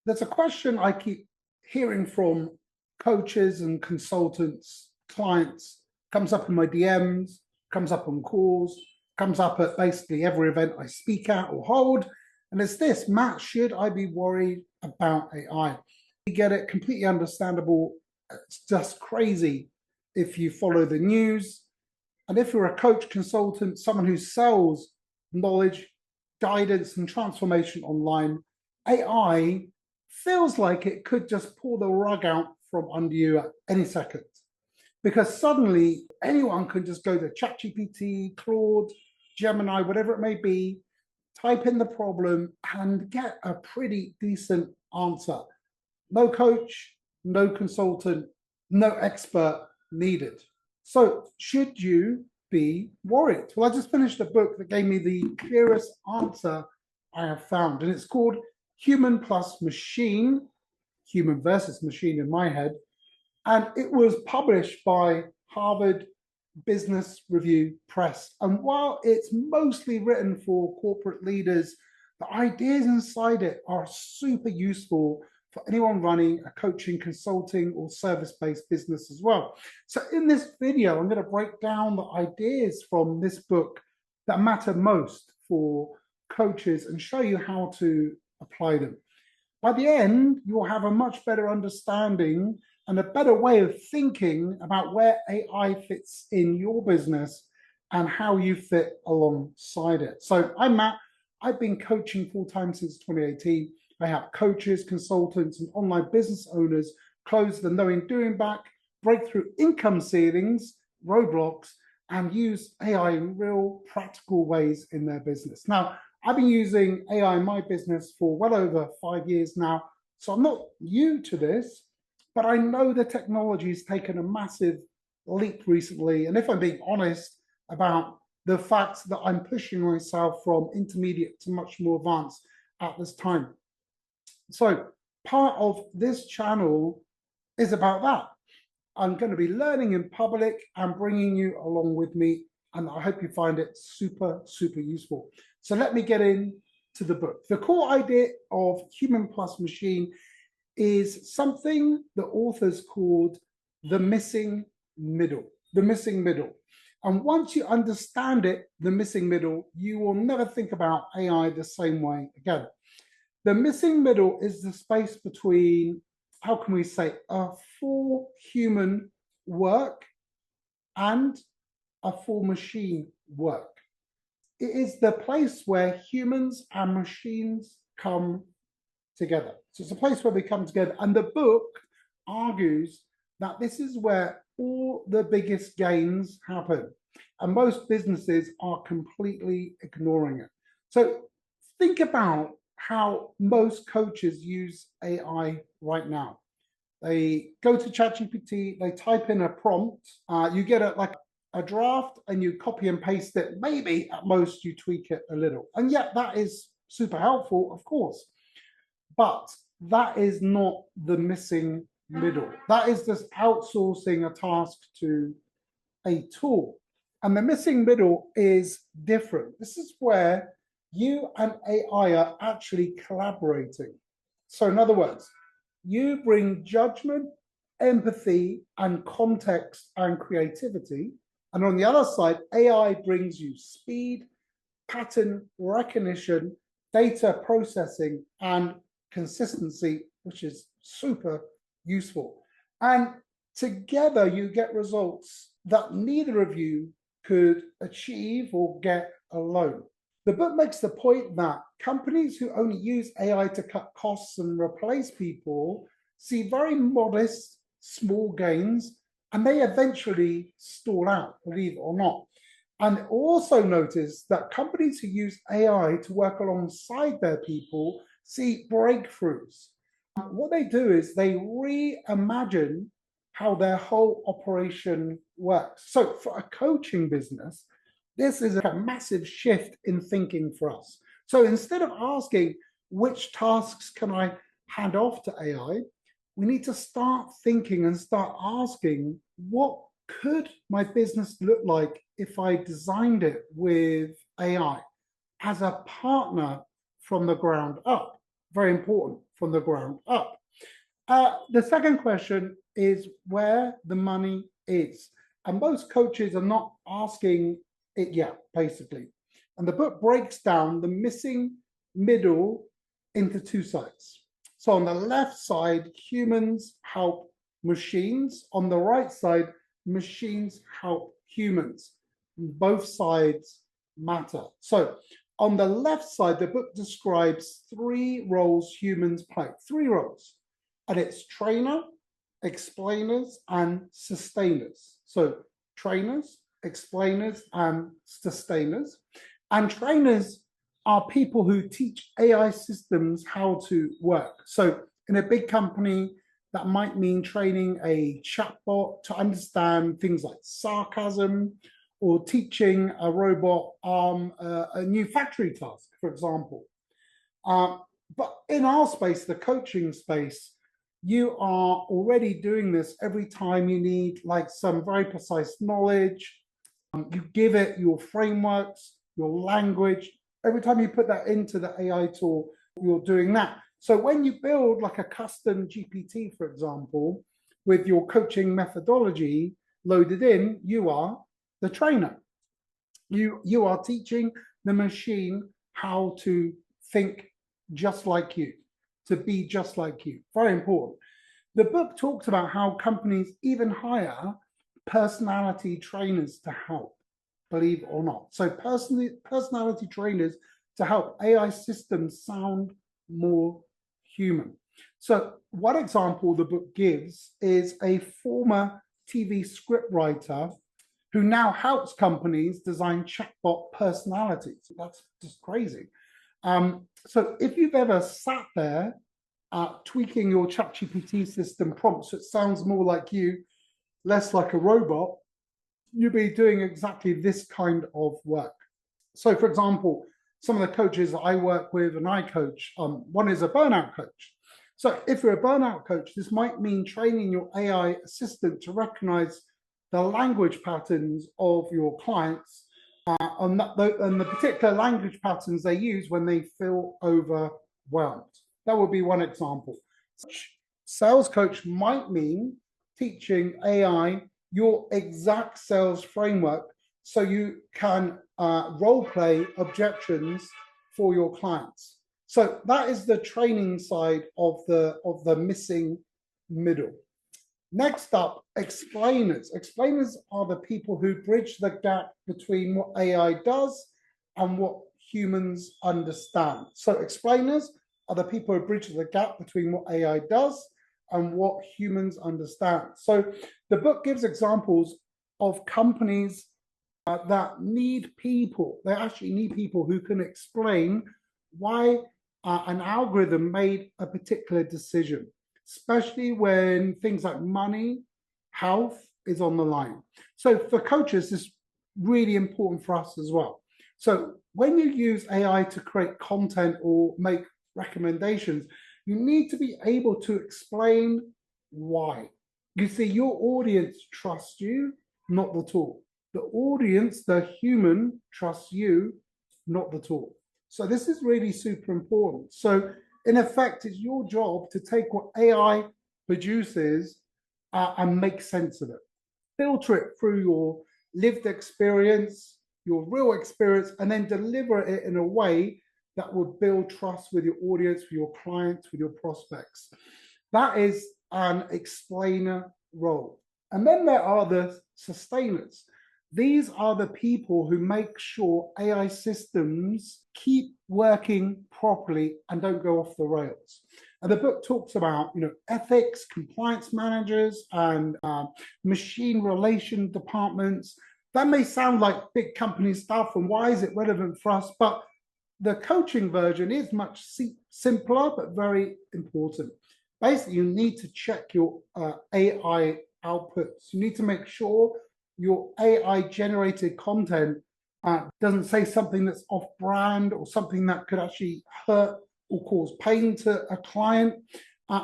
There's a question I keep hearing from coaches and consultants, clients, comes up in my DMs, comes up on calls, comes up at basically every event I speak at or hold. And it's this: Matt, should I be worried about AI? You get it, completely understandable. It's just crazy if you follow the news. And if you're a coach, consultant, someone who sells knowledge, guidance, and transformation online, AI feels like it could just pull the rug out from under you at any second. Because suddenly anyone can just go to ChatGPT, Claude, Gemini, whatever it may be, type in the problem and get a pretty decent answer. No coach, no consultant, no expert needed. So should you be worried? Well, I just finished a book that gave me the clearest answer I have found, and it's called Human Plus Machine, Human versus Machine in my head. And it was published by Harvard Business Review Press. And while it's mostly written for corporate leaders, the ideas inside it are super useful for anyone running a coaching, consulting, or service-based business as well. So in this video, I'm going to break down the ideas from this book that matter most for coaches and show you how to apply them. By the end, you'll have a much better understanding and a better way of thinking about where AI fits in your business and how you fit alongside it. So I'm Matt. I've been coaching full-time since 2018. I help coaches, consultants, and online business owners close the knowing doing back, break through income ceilings, roadblocks, and use AI in real practical ways in their business. Now, I've been using AI in my business for well over 5 years now, so I'm not new to this, but I know the technology has taken a massive leap recently. And if I'm being honest about the fact that I'm pushing myself from intermediate to much more advanced at this time. So part of this channel is about that. I'm going to be learning in public and bringing you along with me, and I hope you find it super, super useful. So let me get into the book. The core idea of Human Plus Machine is something the authors called the missing middle. The missing middle. And once you understand it, the missing middle, you will never think about AI the same way again. The missing middle is the space between, how can we say, a full human work and a full machine work. It is the place where humans and machines come together. So it's a place where we come together. And the book argues that this is where all the biggest gains happen. And most businesses are completely ignoring it. So think about how most coaches use AI right now. They go to ChatGPT, they type in a prompt, you get a draft and you copy and paste it. Maybe at most you tweak it a little. And yet that is super helpful, of course. But that is not the missing middle. That is just outsourcing a task to a tool. And the missing middle is different. This is where you and AI are actually collaborating. So in other words, you bring judgment, empathy, and context and creativity. And on the other side, AI brings you speed, pattern recognition, data processing, and consistency, which is super useful. And together you get results that neither of you could achieve or get alone. The book makes the point that companies who only use AI to cut costs and replace people see very modest, small gains, and they eventually stall out, believe it or not. And also notice that companies who use AI to work alongside their people see breakthroughs. What they do is they reimagine how their whole operation works. So for a coaching business, this is a massive shift in thinking for us. So instead of asking which tasks can I hand off to AI, we need to start thinking and start asking, what could my business look like if I designed it with AI as a partner from the ground up? Very important from the ground up. The second question is where the money is. And most coaches are not asking it yet, basically. And the book breaks down the missing middle into two sides. So on the left side, humans help machines. On the right side, machines help humans. Both sides matter. So on the left side, the book describes three roles humans play, three roles. And it's trainer, explainers, and sustainers. So trainers, explainers, and sustainers. And trainers are people who teach AI systems how to work. So in a big company, that might mean training a chatbot to understand things like sarcasm, or teaching a robot a new factory task, for example. But in our space, the coaching space, you are already doing this every time you need like some very precise knowledge. You give it your frameworks, your language. Every time you put that into the AI tool, you're doing that. So when you build like a custom GPT, for example, with your coaching methodology loaded in, you are the trainer. You are teaching the machine how to think just like you, to be just like you. Very important. The book talks about how companies even hire personality trainers to help, believe it or not. So personality trainers to help AI systems sound more human. So one example the book gives is a former TV scriptwriter who now helps companies design chatbot personalities. That's just crazy. So if you've ever sat there tweaking your ChatGPT system prompts so it sounds more like you, less like a robot, you'll be doing exactly this kind of work. So for example, some of the coaches that I work with and I coach, one is a burnout coach. So if you're a burnout coach, this might mean training your AI assistant to recognize the language patterns of your clients and the particular language patterns they use when they feel overwhelmed. That would be one example. Sales coach might mean teaching AI your exact sales framework so you can role play objections for your clients. So that is the training side of the missing middle. Next up, explainers. Explainers are the people who bridge the gap between what AI does and what humans understand. So explainers are the people who bridge the gap between what AI does and what humans understand. So the book gives examples of companies that need people. They actually need people who can explain why an algorithm made a particular decision, especially when things like money, health is on the line. So for coaches, this is really important for us as well. So when you use AI to create content or make recommendations, you need to be able to explain why. You see, your audience trusts you, not the tool. The audience, the human, trusts you, not the tool. So this is really super important. So in effect, it's your job to take what AI produces and make sense of it. Filter it through your lived experience, your real experience, and then deliver it in a way that would build trust with your audience, with your clients, with your prospects. That is an explainer role. And then there are the sustainers. These are the people who make sure AI systems keep working properly and don't go off the rails. And the book talks about, ethics, compliance managers, and machine relation departments. That may sound like big company stuff, and why is it relevant for us? But the coaching version is much simpler, but very important. Basically, you need to check your AI outputs. You need to make sure your AI generated content doesn't say something that's off brand or something that could actually hurt or cause pain to a client.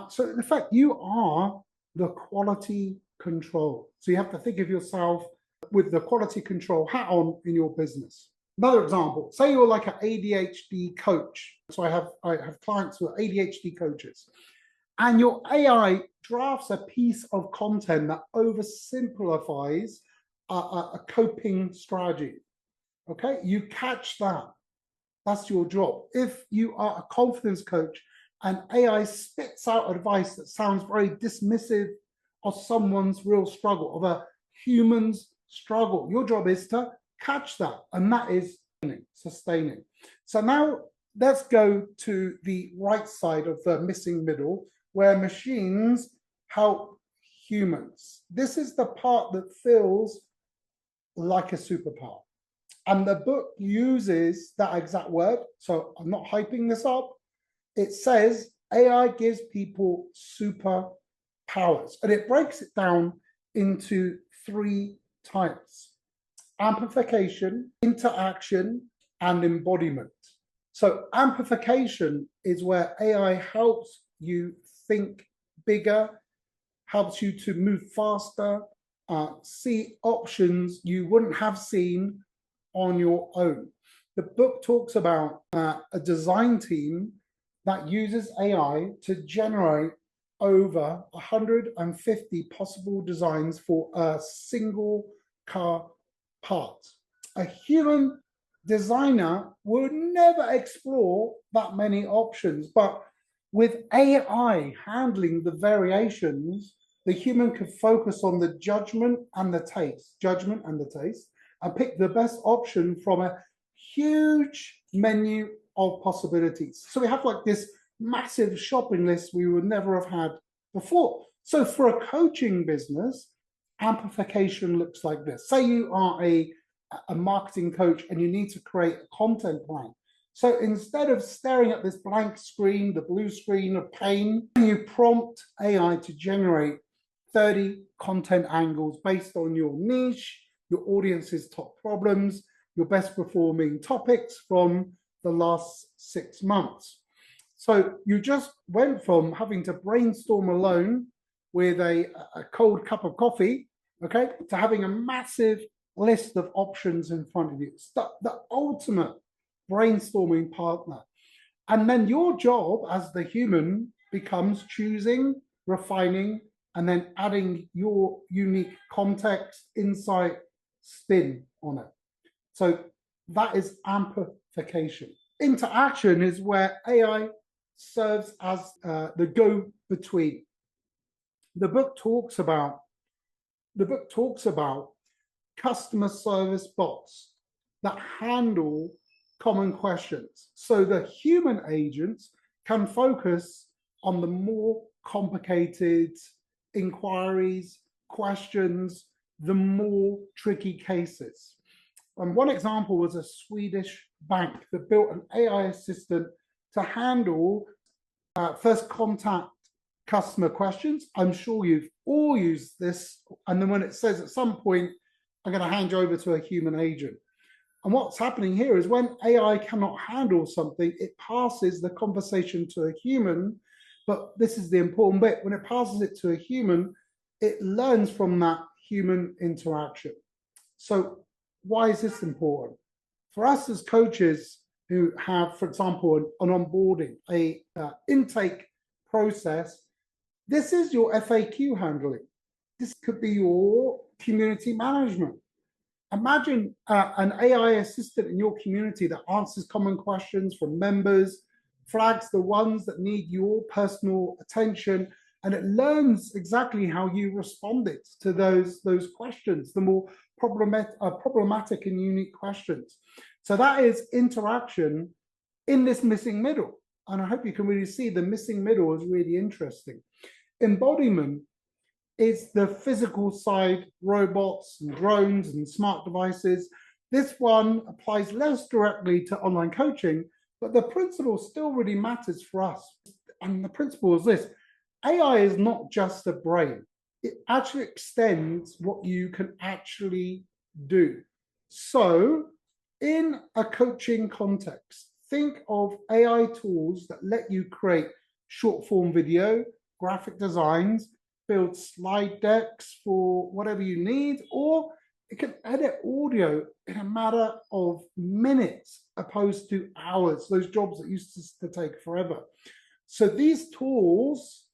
So in fact, you are the quality control. So you have to think of yourself with the quality control hat on in your business. Another example, say you're like an ADHD coach. So I have clients who are ADHD coaches, and your AI drafts a piece of content that oversimplifies a coping strategy. Okay, you catch that. That's your job. If you are a confidence coach and AI spits out advice that sounds very dismissive of someone's real struggle, of a human's struggle, your job is to catch that, and that is sustaining. So now let's go to the right side of the missing middle, where machines help humans. This is the part that feels like a superpower. And the book uses that exact word. So I'm not hyping this up. It says AI gives people superpowers, and it breaks it down into 3 types: amplification, interaction, and embodiment. So amplification is where AI helps you think bigger, helps you to move faster, see options you wouldn't have seen on your own. The book talks about a design team that uses AI to generate over 150 possible designs for a single car part. A human designer would never explore that many options, but with AI handling the variations, the human could focus on the judgment and the taste, and pick the best option from a huge menu of possibilities. So we have like this massive shopping list we would never have had before. So for a coaching business, amplification looks like this. Say you are a marketing coach and you need to create a content plan. So instead of staring at this blank screen, the blue screen of pain, you prompt AI to generate 30 content angles based on your niche, your audience's top problems, your best performing topics from the last 6 months. So you just went from having to brainstorm alone with a cold cup of coffee, okay, to having a massive list of options in front of you. It's the ultimate brainstorming partner. And then your job as the human becomes choosing, refining, and then adding your unique context, insight, spin on it. So that is amplification. Interaction is where AI serves as the go-between. The book talks about customer service bots that handle common questions. So the human agents can focus on the more complicated inquiries, questions, the more tricky cases. And one example was a Swedish bank that built an AI assistant to handle first contact customer questions. I'm sure you've all used this. And then when it says at some point, I'm going to hand you over to a human agent. And what's happening here is when AI cannot handle something, it passes the conversation to a human. But this is the important bit. When it passes it to a human, it learns from that human interaction. So why is this important? For us as coaches who have, for example, an onboarding, a intake process, this is your FAQ handling. This could be your community management. Imagine an AI assistant in your community that answers common questions from members, flags the ones that need your personal attention, and it learns exactly how you responded to those questions, the more problematic and unique questions. So that is interaction in this missing middle. And I hope you can really see the missing middle is really interesting. Embodiment is the physical side, robots and drones and smart devices. This one applies less directly to online coaching, but the principle still really matters for us. And the principle is this: AI is not just a brain. It actually extends what you can actually do. So in a coaching context, think of AI tools that let you create short form video, graphic designs, build slide decks for whatever you need, or It can edit audio in a matter of minutes opposed to hours, those jobs that used to take forever. So these tools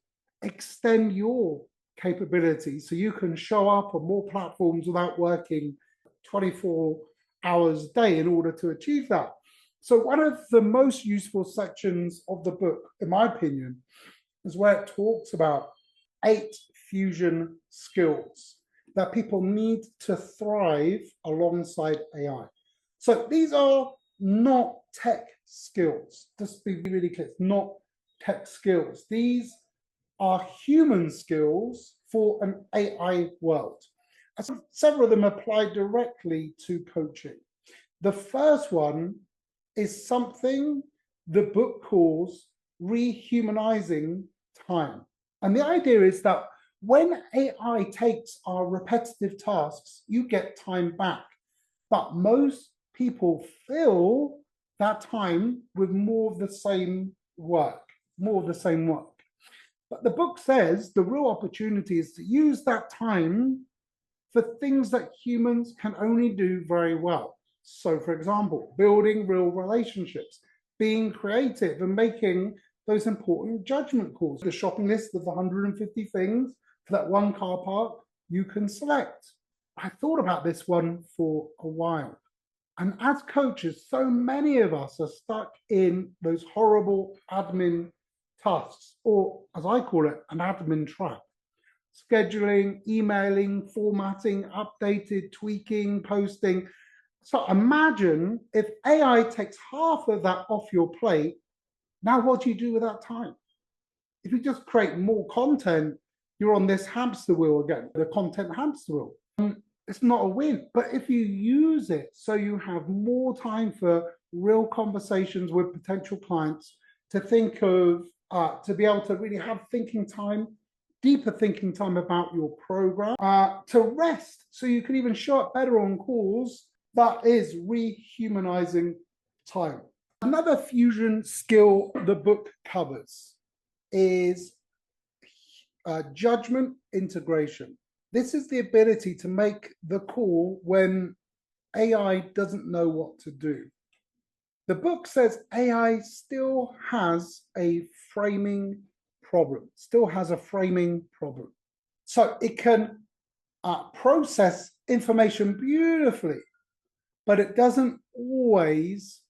extend your capabilities so you can show up on more platforms without working 24 hours a day in order to achieve that. So one of the most useful sections of the book, in my opinion, is where it talks about 8 fusion skills that people need to thrive alongside AI. So these are not tech skills. Just be really clear, it's not tech skills. These are human skills for an AI world. And several of them apply directly to coaching. The first one is something the book calls rehumanizing time. And the idea is that when AI takes our repetitive tasks, you get time back. But most people fill that time with more of the same work, But the book says the real opportunity is to use that time for things that humans can only do very well. So, for example, building real relationships, being creative, and making those important judgment calls. The shopping list of 150 things for that one car park you can select. I thought about this one for a while. And as coaches, so many of us are stuck in those horrible admin tasks, or as I call it, an admin trap. Scheduling, emailing, formatting, updated, tweaking, posting. So imagine if AI takes half of that off your plate, now what do you do with that time? If you just create more content, you're on this hamster wheel again, the content hamster wheel. It's not a win. But if you use it so you have more time for real conversations with potential clients, to think of, to be able to really have thinking time, deeper thinking time about your program, to rest so you can even show up better on calls, that is rehumanizing time. Another fusion skill the book covers is judgment integration. This is the ability to make the call when AI doesn't know what to do. The book says AI still has a framing problem, So it can process information beautifully, but it doesn't always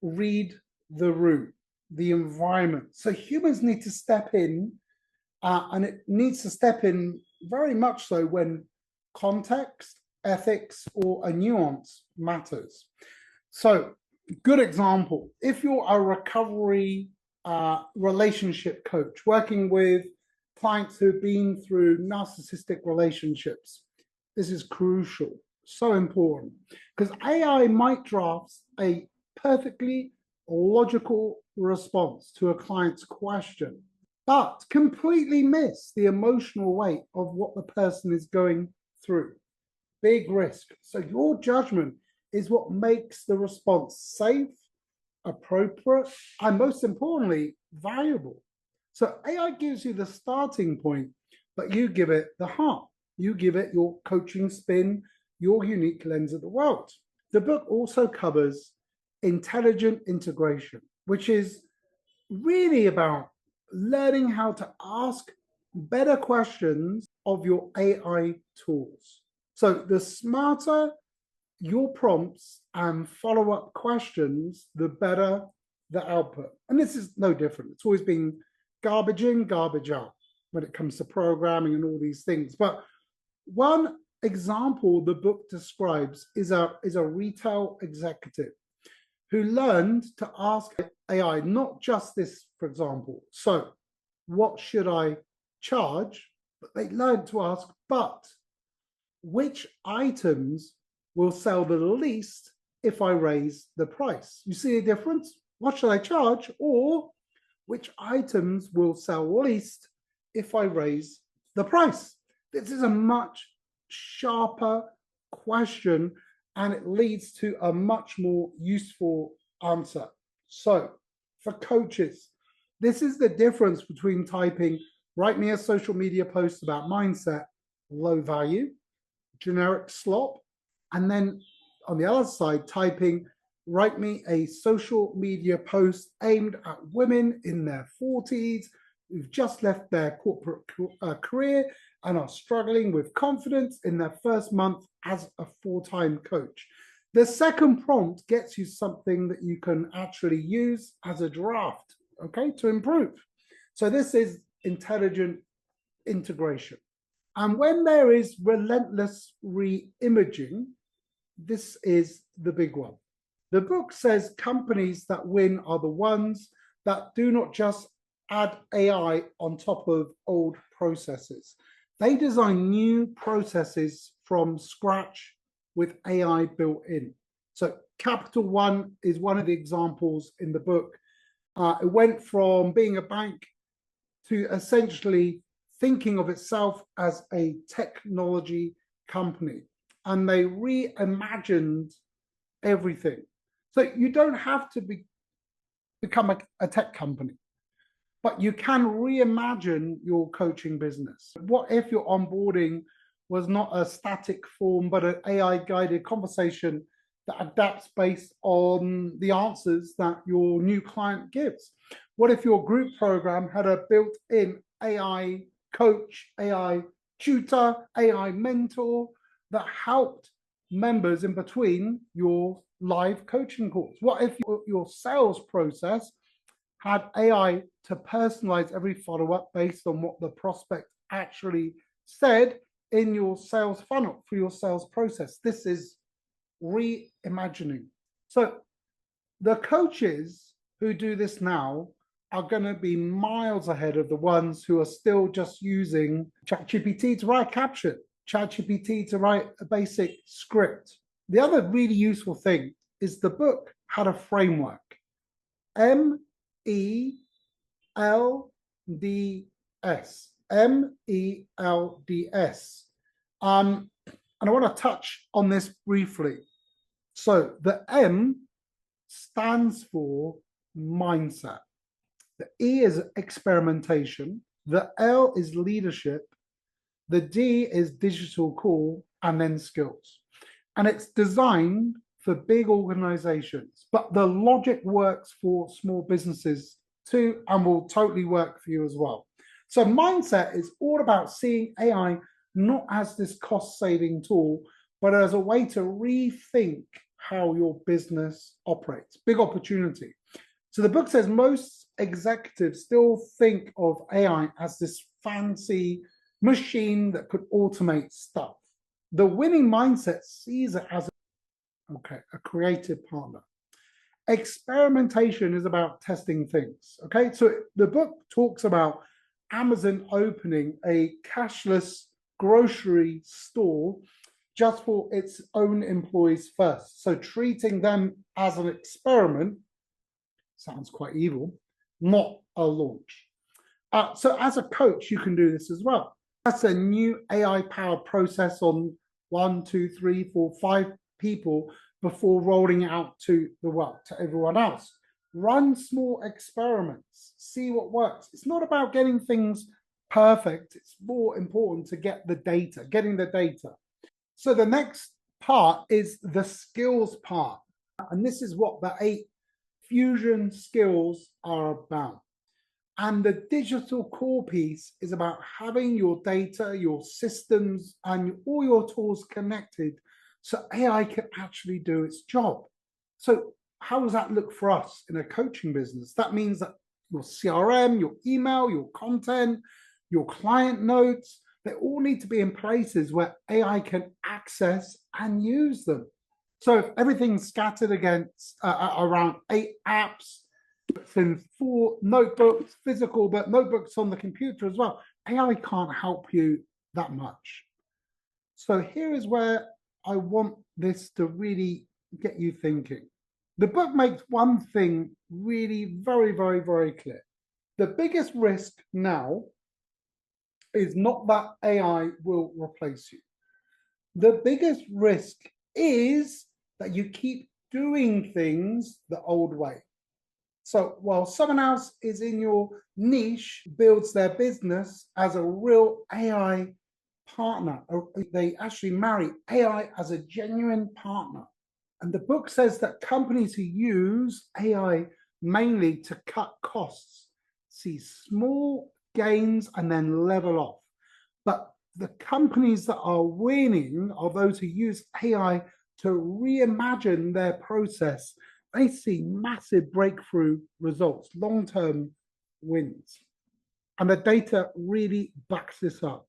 read the room, the environment. So humans need to step in, and it needs to step in very much so when context, ethics, or a nuance matters. So, good example, if you're a recovery relationship coach working with clients who've been through narcissistic relationships, this is crucial, so important, because AI might draft a perfectly logical response to a client's question, but completely miss the emotional weight of what the person is going through. Big risk. So your judgment is what makes the response safe, appropriate, and most importantly, valuable. So AI gives you the starting point, but you give it the heart. You give it your coaching spin, your unique lens of the world. The book also covers intelligent integration, which is really about learning how to ask better questions of your AI tools. So the smarter your prompts and follow-up questions, the better the output. And this is no different. It's always been garbage in, garbage out when it comes to programming and all these things. But one example the book describes is a retail executive who learned to ask AI, not just this, for example, so what should I charge? But they learned to ask, but which items will sell the least if I raise the price? You see a difference? What should I charge? Or which items will sell least if I raise the price? This is a much sharper question, and it leads to a much more useful answer. So for coaches, this is the difference between typing, write me a social media post about mindset, low value, generic slop, And then on the other side, typing, write me a social media post aimed at women in their 40s who've just left their corporate career and are struggling with confidence in their first month as a full-time coach. The second prompt gets you something that you can actually use as a draft, okay, to improve. So this is intelligent integration. And when there is relentless re-imaging, this is the big one. The book says companies that win are the ones that do not just add AI on top of old processes. They design new processes from scratch with AI built in. So Capital One is one of the examples in the book. It went from being a bank to essentially thinking of itself as a technology company. And they reimagined everything. So you don't have to become a tech company, but you can reimagine your coaching business. What if your onboarding was not a static form, but an AI-guided conversation that adapts based on the answers that your new client gives? What if your group program had a built-in AI coach, AI tutor, AI mentor that helped members in between your live coaching calls? What if your sales process had AI to personalize every follow-up based on what the prospect actually said in your sales funnel for your sales process? This is reimagining. So the coaches who do this now are going to be miles ahead of the ones who are still just using ChatGPT to write a caption, ChatGPT to write a basic script. The other really useful thing is the book had a framework, MELDS, MELDS. And I want to touch on this briefly. So the M stands for mindset. The E is experimentation. The L is leadership. The D is digital core, and then skills. And it's designed for big organizations, but the logic works for small businesses too, and will totally work for you as well. So mindset is all about seeing AI not as this cost-saving tool, but as a way to rethink how your business operates. Big opportunity. So the book says most executives still think of AI as this fancy machine that could automate stuff. The winning mindset sees it as a creative partner. Experimentation is about testing things. Okay, so the book talks about Amazon opening a cashless grocery store just for its own employees first. So treating them as an experiment sounds quite evil, not a launch. So as a coach, you can do this as well. That's a new AI-powered process on 1, 2, 3, 4, 5 people before rolling it out to the world, to everyone else. Run small experiments, see what works. It's not about getting things perfect. It's more important to get the data, getting the data. So the next part is the skills part. And this is what the 8 fusion skills are about. And the digital core piece is about having your data, your systems, and all your tools connected so AI can actually do its job. So how does that look for us in a coaching business? That means that your CRM, your email, your content, your client notes, they all need to be in places where AI can access and use them. So if everything's scattered against around 8 apps, it's in 4 notebooks, physical, but notebooks on the computer as well, AI can't help you that much. So here is where I want this to really get you thinking. The book makes one thing really very, very, very clear. The biggest risk now is not that AI will replace you. The biggest risk is that you keep doing things the old way. So while someone else is in your niche, builds their business as a real AI partner. They actually marry AI as a genuine partner. And the book says that companies who use AI mainly to cut costs see small gains and then level off. But the companies that are winning are those who use AI to reimagine their process. They see massive breakthrough results, long-term wins. And the data really backs this up.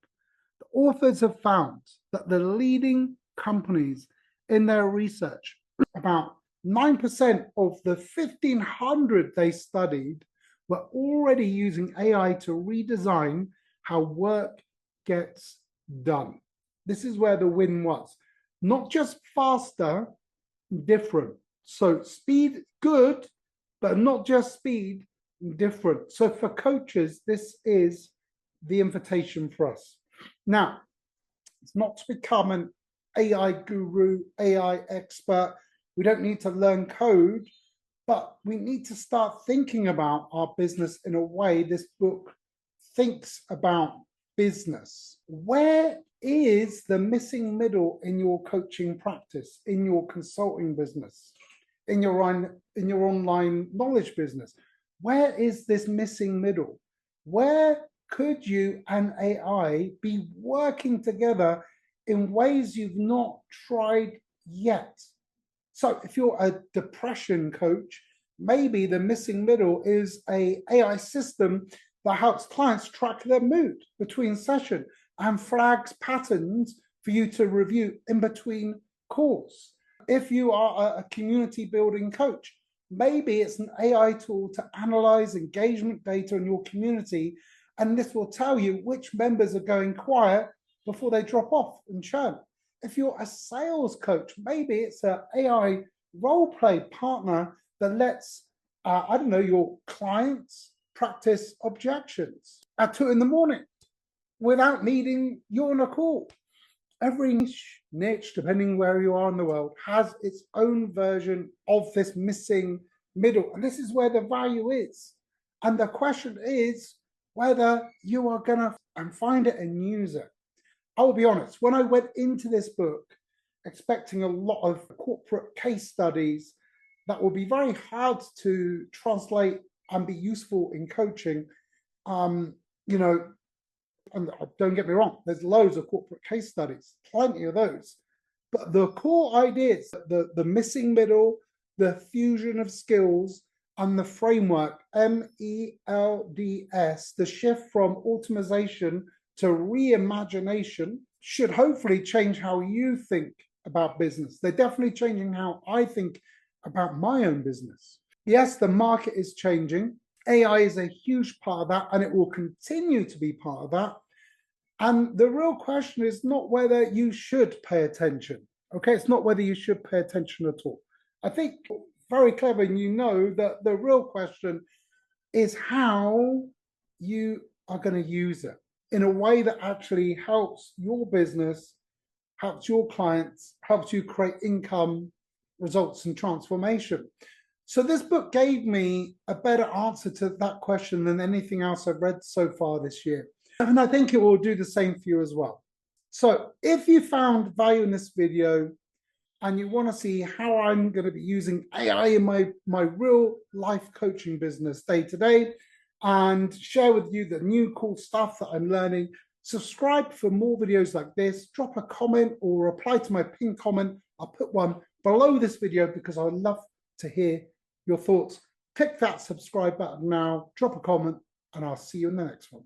The authors have found that the leading companies in their research, about 9% of the 1,500 they studied, were already using AI to redesign how work gets done. This is where the win was. Not just faster, different. So speed, good, but not just speed, different. So for coaches, this is the invitation for us. Now, it's not to become an AI guru, AI expert. We don't need to learn code, but we need to start thinking about our business in a way this book thinks about business. Where is the missing middle in your coaching practice, in your consulting business, in your online knowledge business? Where is this missing middle? Where could you and AI be working together in ways you've not tried yet? So if you're a depression coach, maybe the missing middle is an AI system that helps clients track their mood between sessions and flags patterns for you to review in between calls. If you are a community building coach, maybe it's an AI tool to analyze engagement data in your community, and this will tell you which members are going quiet before they drop off and churn. If you're a sales coach, maybe it's an AI role play partner that lets, your clients practice objections at 2 a.m. without needing you on a call. Every niche, depending where you are in the world, has its own version of this missing middle. And this is where the value is. And the question is whether you are going to find it and use it. I will be honest, when I went into this book expecting a lot of corporate case studies that will be very hard to translate and be useful in coaching, and don't get me wrong, there's loads of corporate case studies, plenty of those. But the core ideas, the missing middle, the fusion of skills, and the framework, MELDS, the shift from automation to reimagination, should hopefully change how you think about business. They're definitely changing how I think about my own business. Yes, the market is changing. AI is a huge part of that, and it will continue to be part of that. And the real question is not whether you should pay attention. Okay, it's not whether you should pay attention at all. I think very clever, and you know that the real question is how you are going to use it in a way that actually helps your business, helps your clients, helps you create income, results, and transformation. So this book gave me a better answer to that question than anything else I've read so far this year. And I think it will do the same for you as well. So if you found value in this video and you want to see how I'm going to be using AI in my real life coaching business day to day and share with you the new cool stuff that I'm learning, subscribe for more videos like this, drop a comment or reply to my pinned comment. I'll put one below this video because I would love to hear your thoughts. Click that subscribe button now, drop a comment, and I'll see you in the next one.